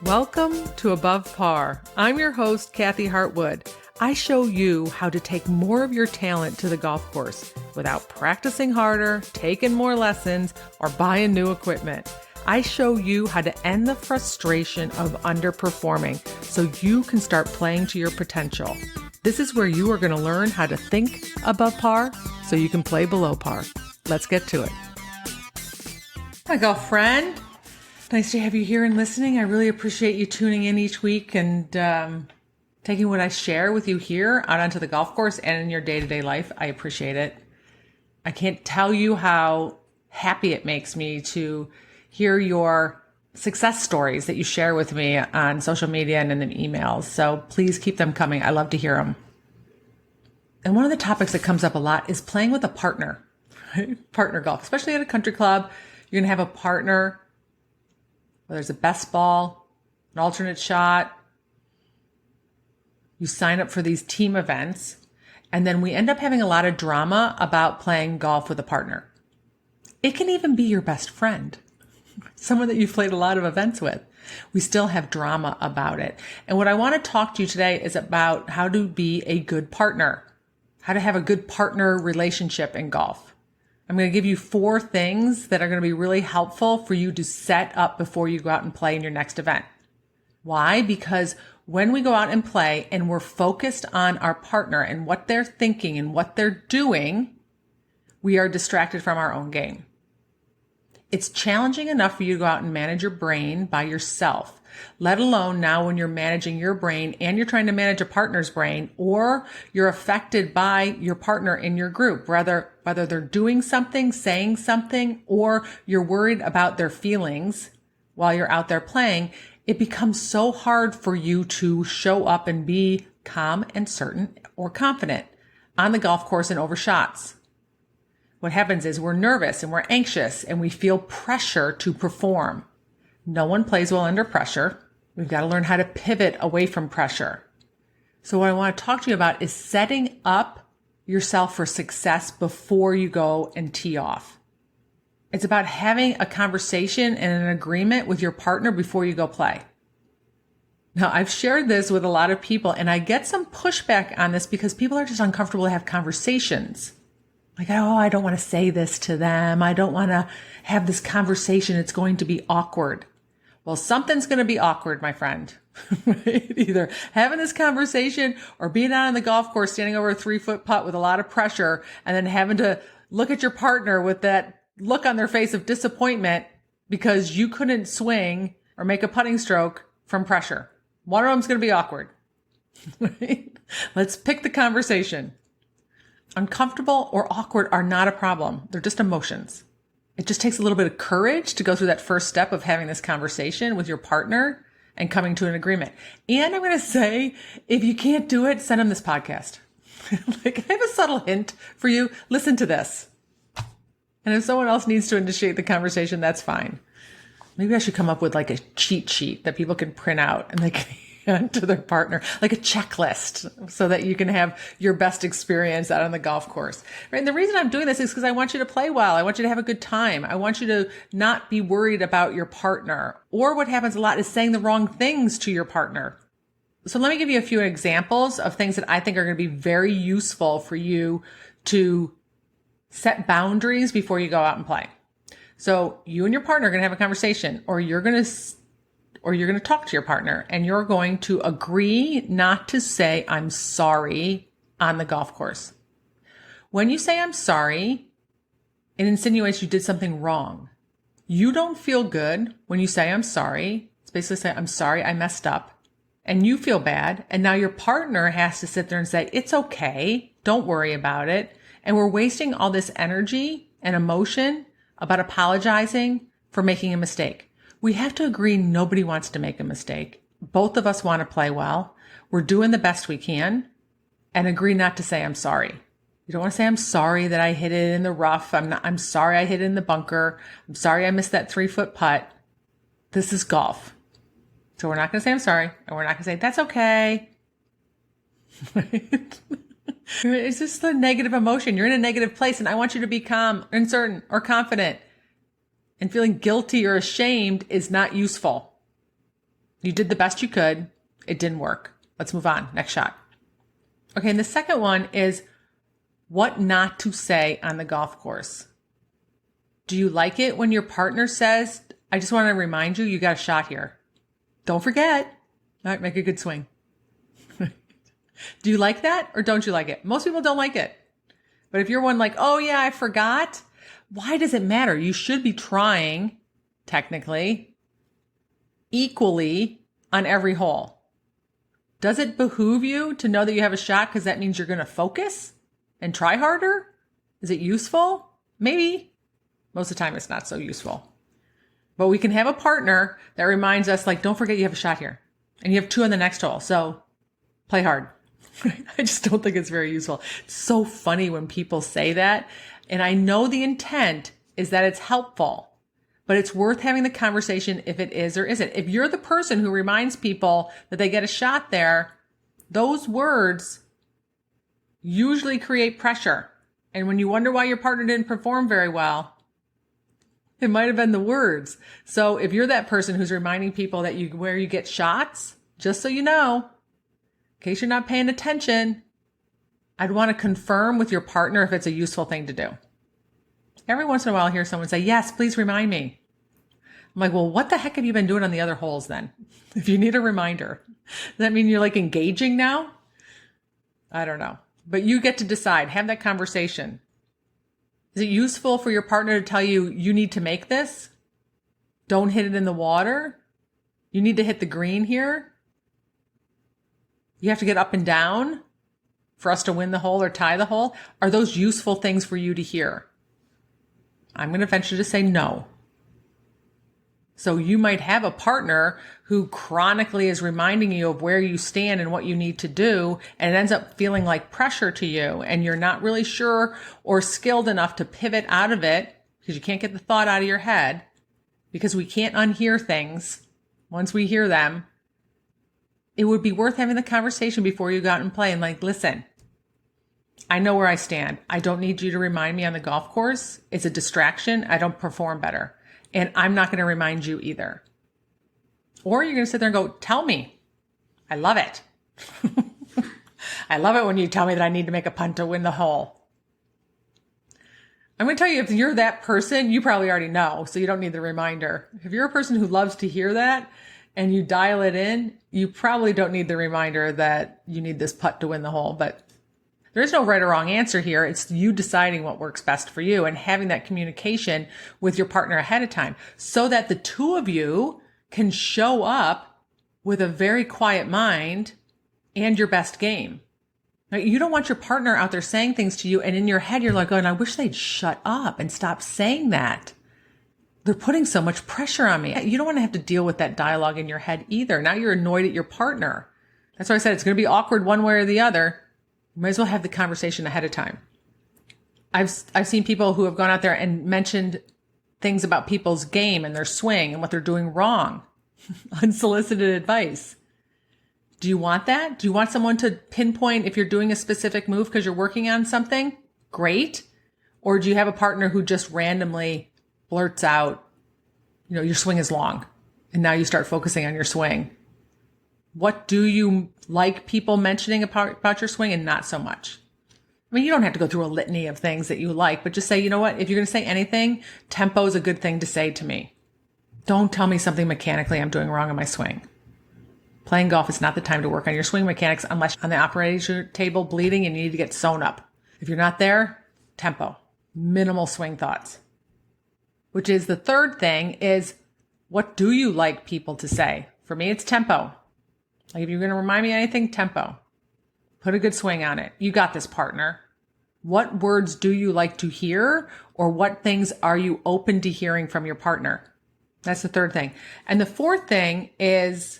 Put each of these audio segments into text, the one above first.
Welcome to Above Par. I'm your host, Kathy Hartwood. I show you how to take more of your talent to the golf course without practicing harder, taking more lessons, or buying new equipment. I show you how to end the frustration of underperforming so you can start playing to your potential. This is where you are going to learn how to think above par so you can play below par. Let's get to it. Hi, girlfriend. Nice to have you here and listening. I really appreciate you tuning in each week and taking what I share with you here out onto the golf course and in your day-to-day life. I appreciate it. I can't tell you how happy it makes me to hear your success stories that you share with me on social media and in the emails. So please keep them coming. I love to hear them. And one of the topics that comes up a lot is playing with a partner, right? Partner golf, especially at a country club. You're going to have a partner, whether it's a best ball, an alternate shot. You sign up for these team events, and then we end up having a lot of drama about playing golf with a partner. It can even be your best friend, someone that you've played a lot of events with. We still have drama about it. And what I want to talk to you today is about how to be a good partner, how to have a good partner relationship in golf. I'm going to give you 4 things that are going to be really helpful for you to set up before you go out and play in your next event. Why? Because when we go out and play and we're focused on our partner and what they're thinking and what they're doing, we are distracted from our own game. It's challenging enough for you to go out and manage your brain by yourself, let alone now when you're managing your brain and you're trying to manage a partner's brain, or you're affected by your partner in your group, whether they're doing something, saying something, or you're worried about their feelings while you're out there playing. It becomes so hard for you to show up and be calm and certain or confident on the golf course and over shots. What happens is we're nervous and we're anxious and we feel pressure to perform. No one plays well under pressure. We've got to learn how to pivot away from pressure. So what I want to talk to you about is setting up yourself for success before you go and tee off. It's about having a conversation and an agreement with your partner before you go play. Now, I've shared this with a lot of people and I get some pushback on this because people are just uncomfortable to have conversations. Like, oh, I don't want to say this to them. I don't want to have this conversation. It's going to be awkward. Well, something's going to be awkward, my friend. Right? Either having this conversation or being out on the golf course, standing over a 3-foot putt with a lot of pressure and then having to look at your partner with that look on their face of disappointment because you couldn't swing or make a putting stroke from pressure. One of them's going to be awkward. Right? Let's pick the conversation. Uncomfortable or awkward are not a problem. They're just emotions. It just takes a little bit of courage to go through that first step of having this conversation with your partner and coming to an agreement. And I'm going to say, if you can't do it, send them this podcast. Like, I have a subtle hint for you. Listen to this. And if someone else needs to initiate the conversation, that's fine. Maybe I should come up with like a cheat sheet that people can print out and they can to their partner, like a checklist, so that you can have your best experience out on the golf course. Right? And the reason I'm doing this is because I want you to play well. I want you to have a good time. I want you to not be worried about your partner. Or what happens a lot is saying the wrong things to your partner. So let me give you a few examples of things that I think are going to be very useful for you to set boundaries before you go out and play. So you and your partner are going to have a conversation, or you're going to talk to your partner and you're going to agree not to say, I'm sorry on the golf course. When you say, I'm sorry, it insinuates you did something wrong. You don't feel good when you say, I'm sorry. It's basically saying, I'm sorry, I messed up. And you feel bad. And now your partner has to sit there and say, it's okay. Don't worry about it. And we're wasting all this energy and emotion about apologizing for making a mistake. We have to agree nobody wants to make a mistake. Both of us want to play well. We're doing the best we can, and agree not to say, I'm sorry. You don't want to say, I'm sorry that I hit it in the rough. I'm sorry I hit it in the bunker. I'm sorry I missed that 3-foot putt. This is golf. So we're not going to say, I'm sorry. And we're not going to say, that's okay. It's just a negative emotion. You're in a negative place, and I want you to be calm, uncertain, or confident. And feeling guilty or ashamed is not useful. You did the best you could. It didn't work. Let's move on. Next shot. Okay, and the second one is what not to say on the golf course. Do you like it when your partner says, I just want to remind you, you got a shot here. Don't forget. All right, make a good swing. Do you like that or don't you like it? Most people don't like it. But if you're one like, oh yeah, I forgot. Why does it matter? You should be trying, technically, equally on every hole. Does it behoove you to know that you have a shot because that means you're going to focus and try harder? Is it useful? Maybe. Most of the time it's not so useful. But we can have a partner that reminds us, like, don't forget you have a shot here. And you have 2 on the next hole. So play hard. I just don't think it's very useful. It's so funny when people say that. And I know the intent is that it's helpful, but it's worth having the conversation if it is or isn't. If you're the person who reminds people that they get a shot there, those words usually create pressure. And when you wonder why your partner didn't perform very well, it might have been the words. So if you're that person who's reminding people that where you get shots, just so you know, in case you're not paying attention, I'd want to confirm with your partner if it's a useful thing to do. Every once in a while I hear someone say, yes, please remind me. I'm like, well, what the heck have you been doing on the other holes then? If you need a reminder, does that mean you're like engaging now? I don't know. But you get to decide. Have that conversation. Is it useful for your partner to tell you, you need to make this? Don't hit it in the water. You need to hit the green here. You have to get up and down for us to win the hole or tie the hole. Are those useful things for you to hear? I'm going to venture to say no. So you might have a partner who chronically is reminding you of where you stand and what you need to do, and it ends up feeling like pressure to you, and you're not really sure or skilled enough to pivot out of it because you can't get the thought out of your head, because we can't unhear things once we hear them. It would be worth having the conversation before you go out and play and like, listen, I know where I stand. I don't need you to remind me on the golf course. It's a distraction. I don't perform better. And I'm not going to remind you either. Or you're going to sit there and go, tell me. I love it. I love it when you tell me that I need to make a punt to win the hole. I'm going to tell you, if you're that person, you probably already know, so you don't need the reminder. If you're a person who loves to hear that and you dial it in, you probably don't need the reminder that you need this putt to win the hole. But there is no right or wrong answer here. It's you deciding what works best for you and having that communication with your partner ahead of time so that the two of you can show up with a very quiet mind and your best game. Now, you don't want your partner out there saying things to you, and in your head, you're like, oh, and I wish they'd shut up and stop saying that. They're putting so much pressure on me. You don't want to have to deal with that dialogue in your head either. Now you're annoyed at your partner. That's why I said it's going to be awkward one way or the other. You might as well have the conversation ahead of time. I've seen people who have gone out there and mentioned things about people's game and their swing and what they're doing wrong. Unsolicited advice. Do you want that? Do you want someone to pinpoint if you're doing a specific move because you're working on something? Great. Or do you have a partner who just randomly blurts out, your swing is long, and now you start focusing on your swing? What do you like people mentioning about your swing and not so much? I mean, you don't have to go through a litany of things that you like, but just say, you know what? If you're going to say anything, tempo is a good thing to say to me. Don't tell me something mechanically I'm doing wrong on my swing. Playing golf is not the time to work on your swing mechanics unless you're on the operating table bleeding and you need to get sewn up. If you're not there, tempo, minimal swing thoughts. Which is the third thing is, what do you like people to say? For me, it's tempo. Like if you're going to remind me of anything, tempo. Put a good swing on it. You got this, partner. What words do you like to hear, or what things are you open to hearing from your partner? That's the third thing. And the fourth thing is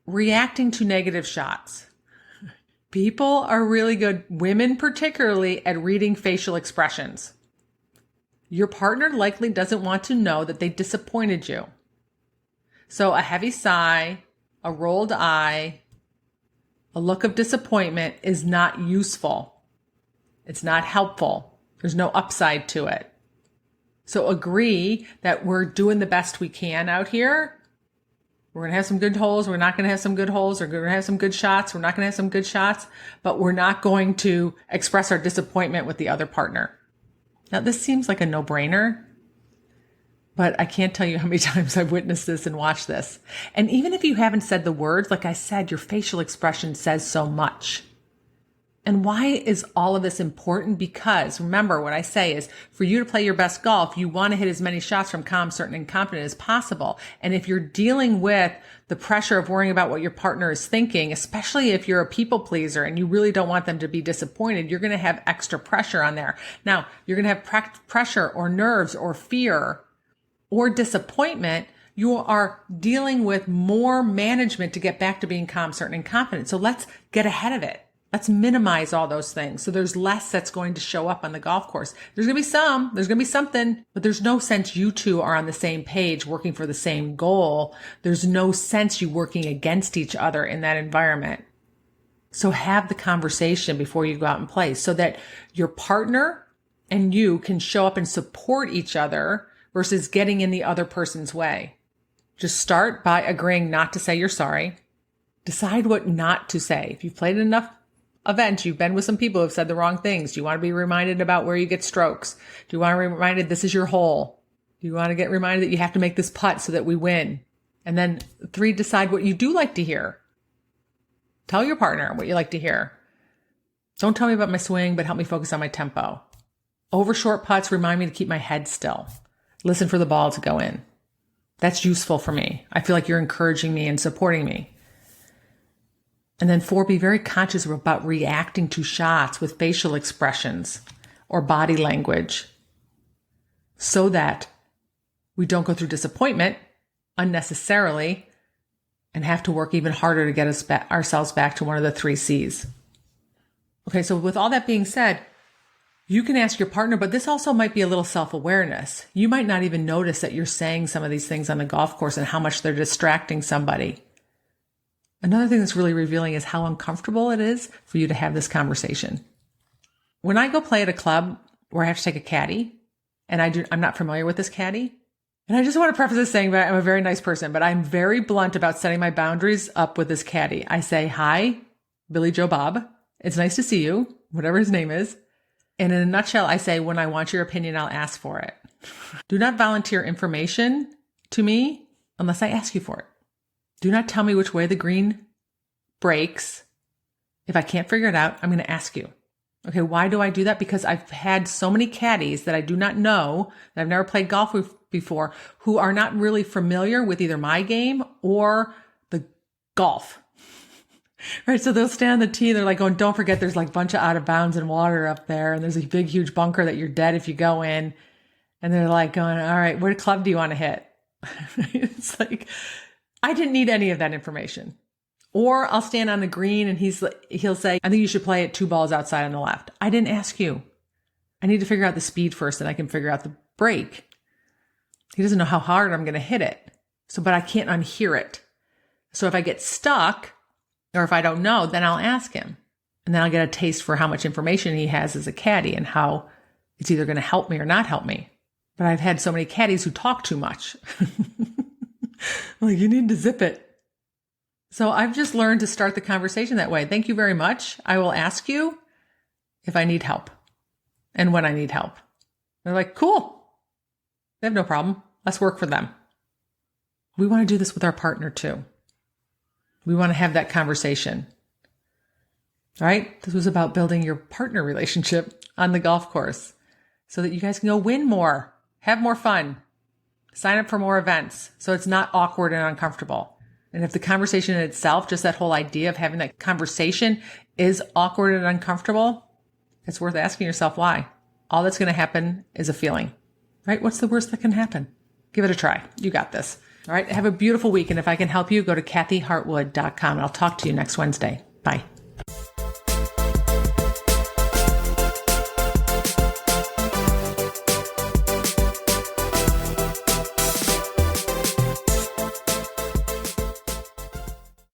reacting to negative shots. People are really good, women particularly, at reading facial expressions. Your partner likely doesn't want to know that they disappointed you. So a heavy sigh, a rolled eye, a look of disappointment is not useful. It's not helpful. There's no upside to it. So agree that we're doing the best we can out here, We're going to have some good holes. We're not going to have some good holes. We're going to have some good shots. We're not going to have some good shots, but we're not going to express our disappointment with the other partner. Now, this seems like a no-brainer, but I can't tell you how many times I've witnessed this and watched this. And even if you haven't said the words, like I said, your facial expression says so much. And why is all of this important? Because remember, what I say is for you to play your best golf, you want to hit as many shots from calm, certain, and confident as possible. And if you're dealing with the pressure of worrying about what your partner is thinking, especially if you're a people pleaser and you really don't want them to be disappointed, you're going to have extra pressure on there. Now, you're going to have pressure or nerves or fear or disappointment. You are dealing with more management to get back to being calm, certain, and confident. So let's get ahead of it. Let's minimize all those things. So there's less that's going to show up on the golf course. There's going to be something, but there's no sense you two are on the same page working for the same goal. There's no sense you working against each other in that environment. So have the conversation before you go out and play so that your partner and you can show up and support each other versus getting in the other person's way. Just start by agreeing not to say you're sorry. Decide what not to say. If you've played enough events, you've been with some people who have said the wrong things. Do you want to be reminded about where you get strokes? Do you want to be reminded this is your hole? Do you want to get reminded that you have to make this putt so that we win? And then 3, decide what you do like to hear. Tell your partner what you like to hear. Don't tell me about my swing, but help me focus on my tempo. Over short putts, remind me to keep my head still. Listen for the ball to go in. That's useful for me. I feel like you're encouraging me and supporting me. And then 4, be very conscious about reacting to shots with facial expressions or body language so that we don't go through disappointment unnecessarily and have to work even harder to get ourselves back to one of the 3 C's. Okay, so with all that being said, you can ask your partner, but this also might be a little self-awareness. You might not even notice that you're saying some of these things on the golf course and how much they're distracting somebody. Another thing that's really revealing is how uncomfortable it is for you to have this conversation. When I go play at a club where I have to take a caddy, and I'm not familiar with this caddy, and I just want to preface this saying that I'm a very nice person, but I'm very blunt about setting my boundaries up with this caddy. I say, hi, Billy Joe Bob. It's nice to see you, whatever his name is. And in a nutshell, I say, when I want your opinion, I'll ask for it. Do not volunteer information to me unless I ask you for it. Do not tell me which way the green breaks. If I can't figure it out, I'm going to ask you. Okay, why do I do that? Because I've had so many caddies that I do not know, that I've never played golf with before, who are not really familiar with either my game or the golf. Right, so they'll stand on the tee, they're like going, don't forget there's like a bunch of out of bounds and water up there, and there's a big, huge bunker that you're dead if you go in. And they're like going, all right, what club do you want to hit? It's like, I didn't need any of that information. Or I'll stand on the green and he'll say, I think you should play it 2 balls outside on the left. I didn't ask you. I need to figure out the speed first, and I can figure out the break. He doesn't know how hard I'm going to hit it. But I can't unhear it. So if I get stuck, or if I don't know, then I'll ask him. And then I'll get a taste for how much information he has as a caddy and how it's either going to help me or not help me. But I've had so many caddies who talk too much. Like, you need to zip it. So I've just learned to start the conversation that way. Thank you very much. I will ask you if I need help and when I need help. They're like, cool. They have no problem. Let's work for them. We want to do this with our partner too. We want to have that conversation. All right? This was about building your partner relationship on the golf course so that you guys can go win more, have more fun, sign up for more events so it's not awkward and uncomfortable. And if the conversation in itself, just that whole idea of having that conversation is awkward and uncomfortable, it's worth asking yourself why. All that's going to happen is a feeling, right? What's the worst that can happen? Give it a try. You got this. All right. Have a beautiful week. And if I can help you, go to kathyhartwood.com and I'll talk to you next Wednesday. Bye.